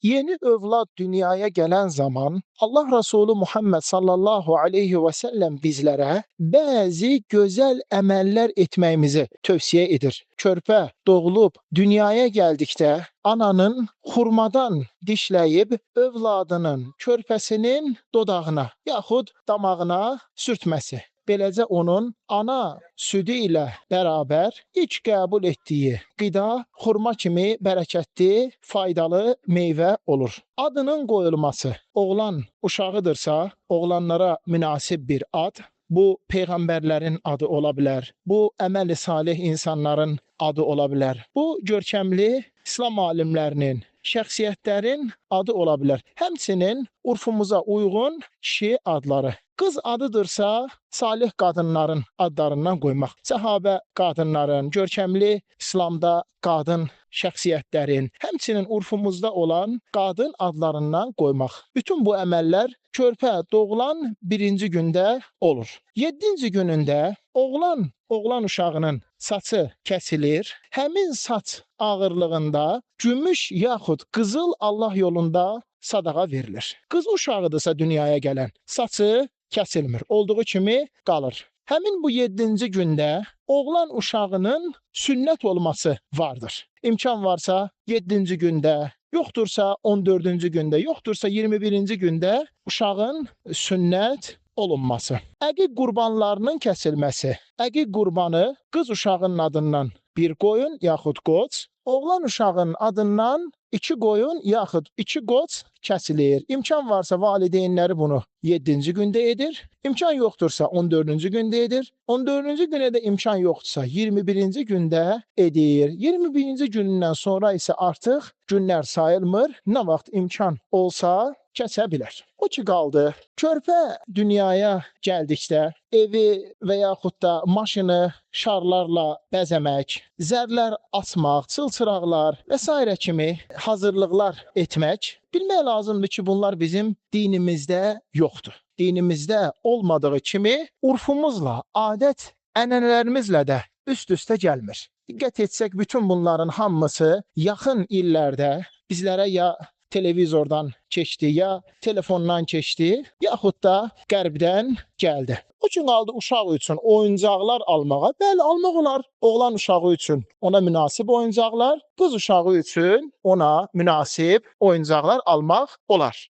Yeni övlad dünyaya gələn zaman Allah Resulü Muhammed sallallahu aleyhi və səlləm bizlərə bəzi gözəl əməllər etməyimizi tövsiyə edir. Körpə doğulub dünyaya gəldikdə ananın xurmadan dişləyib övladının körpəsinin dodağına yaxud damağına sürtməsi. Beləcə onun ana südü ilə bərabər ilk qəbul etdiyi qida xurma kimi bərəkətli, faydalı meyvə olur. Adının qoyulması oğlan uşağıdırsa, oğlanlara münasib bir ad, bu peyğəmbərlərin adı ola bilər. Bu əməl-i salih insanların adı ola bilər. Bu görkəmli İslam alimlərinin, şəxsiyyətlərin adı ola bilər. Həmçinin urfumuza uyğun kişi adları. Qız adıdırsa, salih qadınların adlarından qoymaq. Səhabə qadınların, görkəmli İslamda qadın şəxsiyyətlərin, həmçinin urfumuzda olan qadın adlarından qoymaq. Bütün bu əməllər körpə doğulan birinci gündə olur. 7-ci günündə oğlan uşağının saçı kəsilir. Həmin saç ağırlığında gümüş yaxud qızıl Allah yolunda sadaqa verilir. Qız uşağıdırsa dünyaya gələn, saçı kəsilmir. Olduğu kimi qalır. Həmin bu 7-ci gündə oğlan uşağının sünnət olması vardır. İmkan varsa 7-ci gündə, yoxdursa 14-cü gündə, yoxdursa 21-ci gündə uşağın sünnət olunması. Əqiq qurbanlarının kəsilməsi. Əqiq qurbanı qız uşağının adından bir qoyun yaxud qoç, oğlan uşağının adından 2 qoyun yaxud 2 qoç kəsilir. İmkan varsa valideynləri bunu 7-ci gündə edir. İmkan yoxdursa 14-cü gündə edir. 14-cü günə də imkan yoxdursa 21-ci gündə edir. 21-ci gündən sonra isə artıq günlər sayılmır. Nə vaxt imkan olsa kəsə bilər. O ki qaldı, körpə dünyaya gəldikdə evi və yaxud da maşını şarlarla bəzəmək, zərlər açmaq, çılçıraqlar və s. kimi hazırlıqlar etmək, bilmək lazımdır ki, bunlar bizim dinimizdə yoxdur. Dinimizdə olmadığı kimi urfumuzla, adət ənənələrimizlə də üst-üstə gəlmir. Diqqət etsək, bütün bunların hamısı yaxın illərdə bizlərə ya televizordan keçdi, ya telefondan keçdi, yaxud da qərbdən gəldi. O ki qaldı uşaq üçün oyuncaqlar almağa. Bəli, almaq olar. Oğlan uşağı üçün ona münasib oyuncaqlar, qız uşağı üçün ona münasib oyuncaqlar almaq olar.